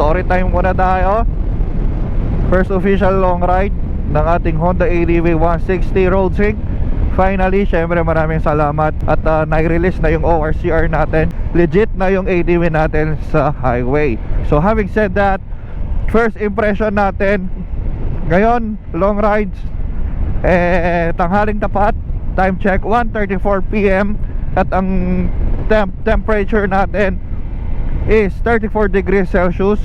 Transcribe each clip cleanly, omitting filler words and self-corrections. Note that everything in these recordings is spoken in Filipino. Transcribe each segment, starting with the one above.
story time muna tayo. First official long ride ng ating Honda ADV 160 Road Sync. Finally, syempre maraming salamat at nai-release na yung ORCR natin. Legit na yung ADV natin sa highway. So having said that, first impression natin ngayon, long rides, tanghaling tapat. Time check 1:34 PM at ang temperature natin is 34 degrees Celsius.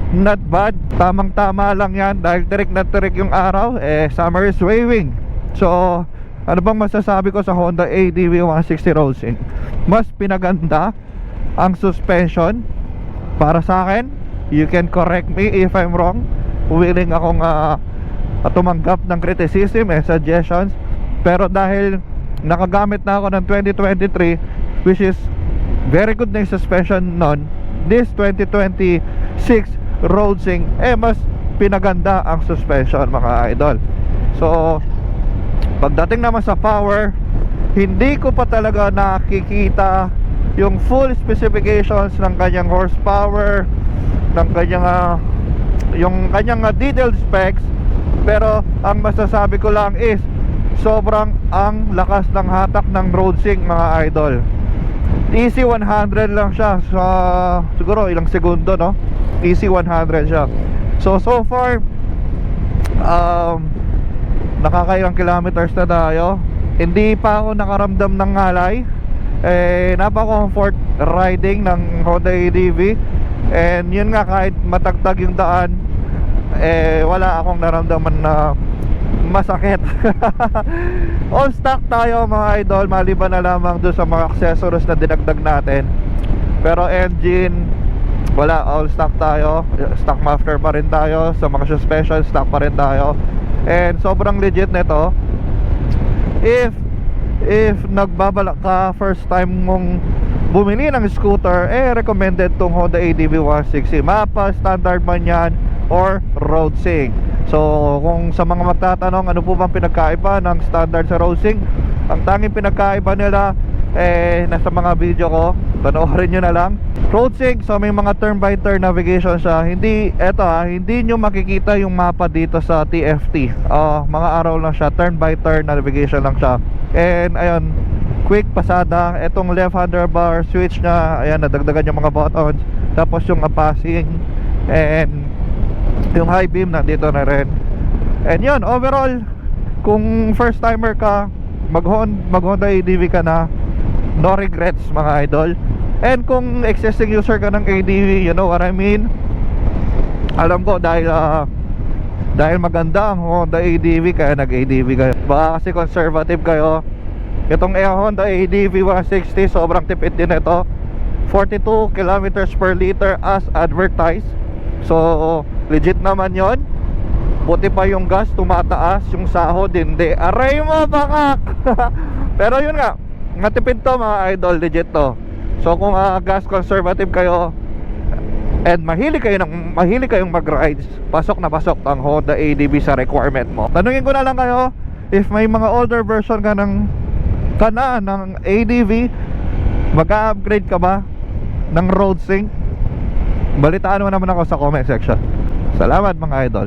Not bad, tamang tama lang yan dahil tirik na tirik yung araw. Summer is waving. So ano bang masasabi ko sa Honda ADV 160 Road Sync? Mas pinaganda ang suspension para sa akin. You can correct me if I'm wrong. Willing akong tumanggap ng criticism and suggestions. Pero dahil nakagamit na ako ng 2023, which is very good na yung suspension nun, this 2026 Road Sync, mas pinaganda ang suspension, mga idol. So pagdating naman sa power, hindi ko pa talaga nakikita yung full specifications ng kanyang horsepower, ng kanyang yung kanyang detailed specs. Pero ang masasabi ko lang is sobrang ang lakas ng hatak ng Road Sync, mga idol. Easy 100 lang siya sa siguro ilang segundo, no? Easy 100 siya. So far nakakailang kilometers na tayo. Hindi pa ako nakaramdam ng ngalay. Napaka-comfort riding ng Honda ADV. And yun nga, kahit matagtag yung daan, wala akong naramdaman na masakit. All stock tayo, mga idol, maliban na lamang doon sa mga accessories na dinagdag natin. Pero engine, wala, all stock tayo. Stock muffler pa rin tayo. Sa mga suspension, stock pa rin tayo. And sobrang legit nito. If nagbabalak ka, first time mong bumili ng scooter, recommended tong Honda ADV 160. Mapa, standard man yan, or Road Sync. So kung sa mga magtatanong ano po bang pinagkaiba ng standard sa Road Sync, ang tanging pinagkaiba nila nasa mga video ko, panoorin nyo na lang. Road Sync, so may mga turn by turn navigation siya. Hindi nyo makikita yung mapa dito sa TFT. Mga araw lang siya, turn by turn navigation lang siya. And ayun, quick pasada. Etong left handlebar switch nya, ayan, nadagdagan yung mga buttons. Tapos yung passing and yung high beam nandito na rin. And yun, overall, kung first timer ka, mag Honda ADV ka na, no regrets, mga idol. And kung existing user ka ng ADV, you know what I mean. Alam ko dahil maganda ang Honda ADV, kaya nag-ADV kayo. Baka kasi conservative kayo. Itong Honda ADV 160, sobrang tipid din ito. 42 kilometers per liter as advertised. So legit naman yon. Buti pa yung gas tumataas, yung sahod hindi. Aray mo, bakak! Pero yun nga, natipid to, mga idol, legit to. So kung gas conservative kayo and mahilig kayong mag-rides, pasok na pasok ang Honda ADV sa requirement mo. Tanungin ko na lang kayo, if may mga older version ka ng ADV, mag-upgrade ka ba ng Road Sync? Balitaan mo naman ako sa comment section. Salamat, mga idol.